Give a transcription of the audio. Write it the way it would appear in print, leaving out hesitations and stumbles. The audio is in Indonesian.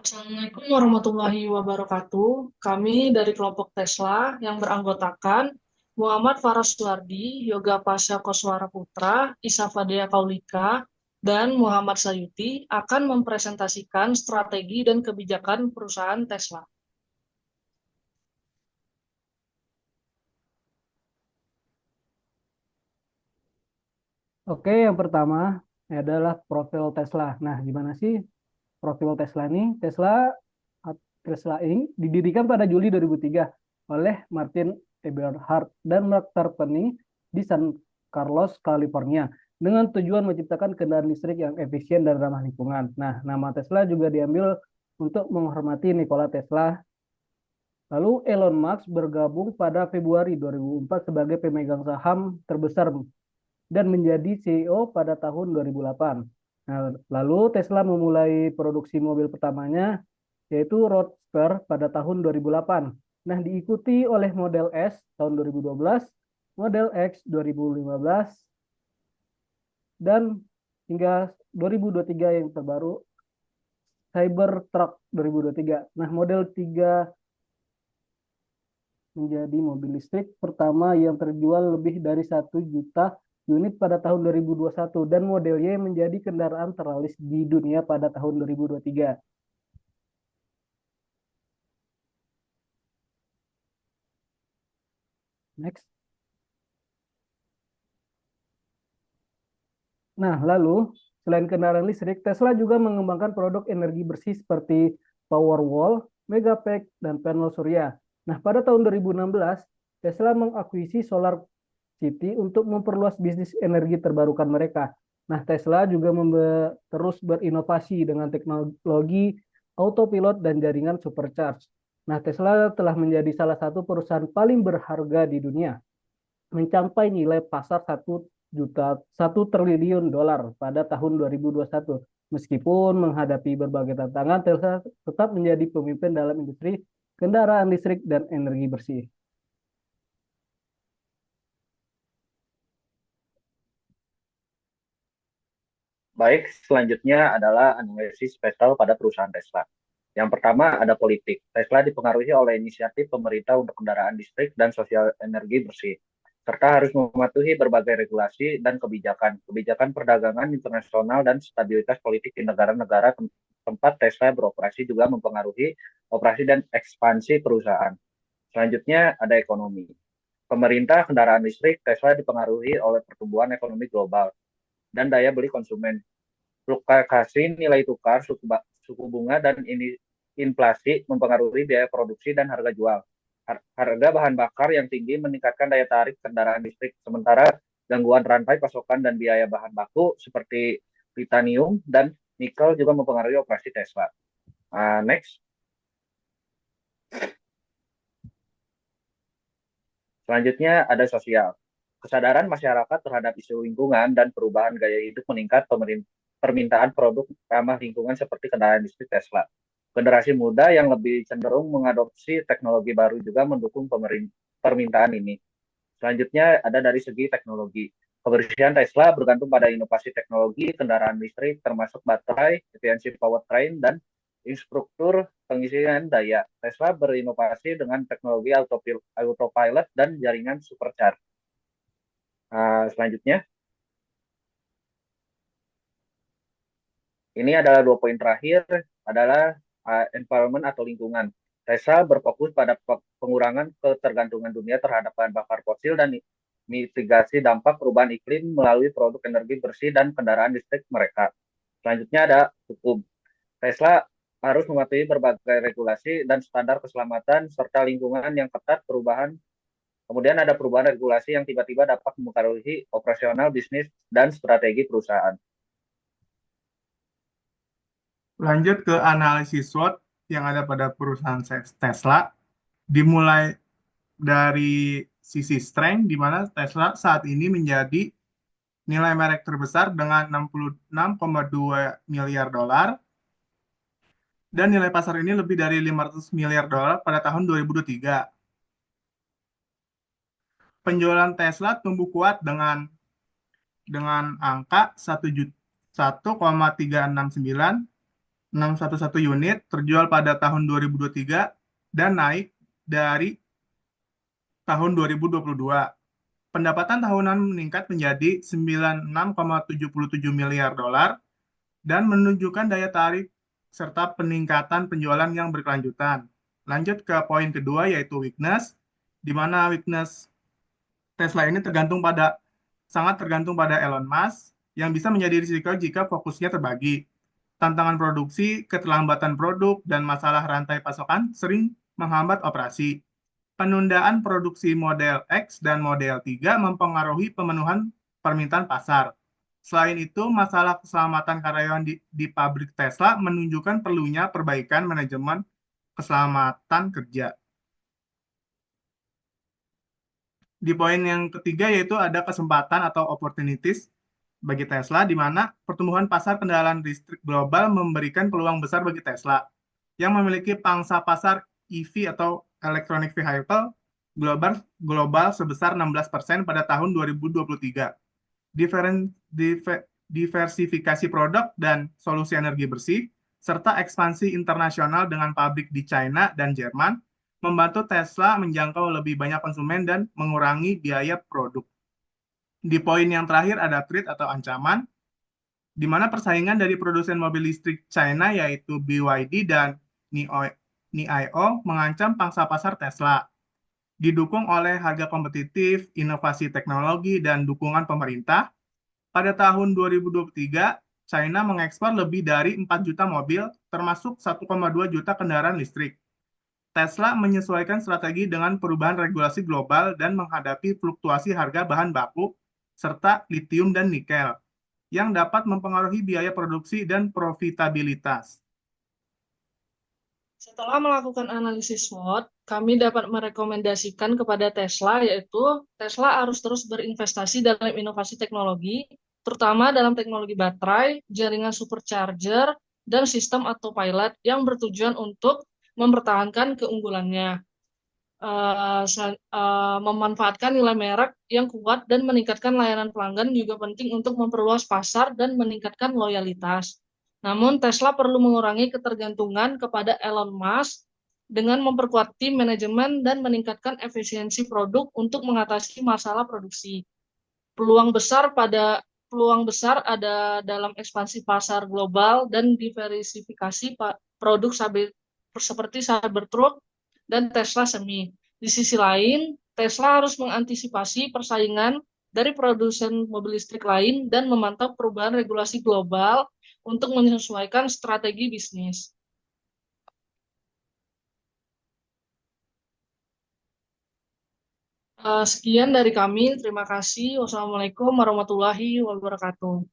Assalamualaikum warahmatullahi wabarakatuh. Kami dari kelompok Tesla yang beranggotakan Muhammad Faraswardi, Yoga Pasha Koswara Putra, Isa Fadea Kaulika, dan Muhammad Sayuti akan mempresentasikan strategi dan kebijakan perusahaan Tesla. Oke, yang pertama adalah profil Tesla. Nah, gimana sih profil Tesla ini? Tesla ini didirikan pada Juli 2003 oleh Martin Eberhard dan Mark Tarpenning di San Carlos, California, dengan tujuan menciptakan kendaraan listrik yang efisien dan ramah lingkungan. Nah, nama Tesla juga diambil untuk menghormati Nikola Tesla. Lalu Elon Musk bergabung pada Februari 2004 sebagai pemegang saham terbesar dan menjadi CEO pada tahun 2008. Nah, lalu Tesla memulai produksi mobil pertamanya yaitu Roadster pada tahun 2008. Nah, diikuti oleh Model S tahun 2012, Model X 2015, dan hingga 2023 yang terbaru Cybertruck 2023. Nah, Model 3 menjadi mobil listrik pertama yang terjual lebih dari 1 juta unit pada tahun 2021 dan Model Y menjadi kendaraan terlaris di dunia pada tahun 2023. Next. Nah, lalu selain kendaraan listrik, Tesla juga mengembangkan produk energi bersih seperti Powerwall, Megapack, dan panel surya. Nah, pada tahun 2016, Tesla mengakuisisi Solar City untuk memperluas bisnis energi terbarukan mereka. Nah, Tesla juga terus berinovasi dengan teknologi autopilot dan jaringan supercharge. Nah, Tesla telah menjadi salah satu perusahaan paling berharga di dunia, mencapai nilai pasar 1 triliun dolar pada tahun 2021. Meskipun menghadapi berbagai tantangan, Tesla tetap menjadi pemimpin dalam industri kendaraan listrik dan energi bersih. Baik, selanjutnya adalah analisis spesial pada perusahaan Tesla. Yang pertama ada politik. Tesla dipengaruhi oleh inisiatif pemerintah untuk kendaraan listrik dan sosial energi bersih, serta harus mematuhi berbagai regulasi dan kebijakan perdagangan internasional dan stabilitas politik di negara-negara tempat Tesla beroperasi juga mempengaruhi operasi dan ekspansi perusahaan. Selanjutnya ada ekonomi. Pemerintah kendaraan listrik Tesla dipengaruhi oleh pertumbuhan ekonomi global dan daya beli konsumen, fluktuasi nilai tukar, suku bunga, dan inflasi mempengaruhi biaya produksi dan harga jual. Harga bahan bakar yang tinggi meningkatkan daya tarik kendaraan listrik, sementara gangguan rantai pasokan dan biaya bahan baku seperti titanium dan nikel juga mempengaruhi operasi Tesla. Next. Selanjutnya ada sosial. Kesadaran masyarakat terhadap isu lingkungan dan perubahan gaya hidup meningkat, permintaan produk ramah lingkungan seperti kendaraan listrik Tesla. Generasi muda yang lebih cenderung mengadopsi teknologi baru juga mendukung permintaan ini. Selanjutnya ada dari segi teknologi. Kebersihan Tesla bergantung pada inovasi teknologi kendaraan listrik termasuk baterai, efisiensi powertrain, dan instruktur pengisian daya. Tesla berinovasi dengan teknologi autopilot dan jaringan supercharge. Selanjutnya, ini adalah 2 poin terakhir adalah environment atau lingkungan. Tesla berfokus pada pengurangan ketergantungan dunia terhadap bahan bakar fosil dan mitigasi dampak perubahan iklim melalui produk energi bersih dan kendaraan listrik mereka. Selanjutnya ada hukum. Tesla harus mematuhi berbagai regulasi dan standar keselamatan serta lingkungan yang ketat perubahan. Kemudian ada perubahan regulasi yang tiba-tiba dapat mempengaruhi operasional bisnis dan strategi perusahaan. Lanjut ke analisis SWOT yang ada pada perusahaan Tesla, dimulai dari sisi strength, di mana Tesla saat ini menjadi nilai merek terbesar dengan 66,2 miliar dolar, dan nilai pasar ini lebih dari 500 miliar dolar pada tahun 2023. Penjualan Tesla tumbuh kuat dengan angka 1,369 611 unit terjual pada tahun 2023 dan naik dari tahun 2022. Pendapatan tahunan meningkat menjadi 96,77 miliar dolar dan menunjukkan daya tarik serta peningkatan penjualan yang berkelanjutan. Lanjut ke poin kedua yaitu weakness, di mana weakness Tesla ini sangat tergantung pada Elon Musk yang bisa menjadi risiko jika fokusnya terbagi. Tantangan produksi, keterlambatan produk, dan masalah rantai pasokan sering menghambat operasi. Penundaan produksi model X dan model 3 mempengaruhi pemenuhan permintaan pasar. Selain itu, masalah keselamatan karyawan di pabrik Tesla menunjukkan perlunya perbaikan manajemen keselamatan kerja. Di poin yang ketiga yaitu ada kesempatan atau opportunities bagi Tesla, di mana pertumbuhan pasar kendaraan listrik global memberikan peluang besar bagi Tesla yang memiliki pangsa pasar EV atau electronic vehicle global sebesar 16% pada tahun 2023. Diversifikasi produk dan solusi energi bersih, serta ekspansi internasional dengan pabrik di China dan Jerman, membantu Tesla menjangkau lebih banyak konsumen dan mengurangi biaya produk. Di poin yang terakhir ada threat atau ancaman, di mana persaingan dari produsen mobil listrik China yaitu BYD dan NIO mengancam pangsa pasar Tesla. Didukung oleh harga kompetitif, inovasi teknologi, dan dukungan pemerintah, pada tahun 2023, China mengekspor lebih dari 4 juta mobil, termasuk 1,2 juta kendaraan listrik. Tesla menyesuaikan strategi dengan perubahan regulasi global dan menghadapi fluktuasi harga bahan baku, serta litium dan nikel, yang dapat mempengaruhi biaya produksi dan profitabilitas. Setelah melakukan analisis SWOT, kami dapat merekomendasikan kepada Tesla, yaitu Tesla harus terus berinvestasi dalam inovasi teknologi, terutama dalam teknologi baterai, jaringan supercharger, dan sistem autopilot yang bertujuan untuk mempertahankan keunggulannya. Memanfaatkan nilai merek yang kuat dan meningkatkan layanan pelanggan juga penting untuk memperluas pasar dan meningkatkan loyalitas. Namun, Tesla perlu mengurangi ketergantungan kepada Elon Musk dengan memperkuat tim manajemen dan meningkatkan efisiensi produk untuk mengatasi masalah produksi. Peluang besar ada dalam ekspansi pasar global dan diversifikasi produk seperti Cybertruck dan Tesla Semi. Di sisi lain, Tesla harus mengantisipasi persaingan dari produsen mobil listrik lain dan memantau perubahan regulasi global untuk menyesuaikan strategi bisnis. Sekian dari kami. Terima kasih. Wassalamualaikum warahmatullahi wabarakatuh.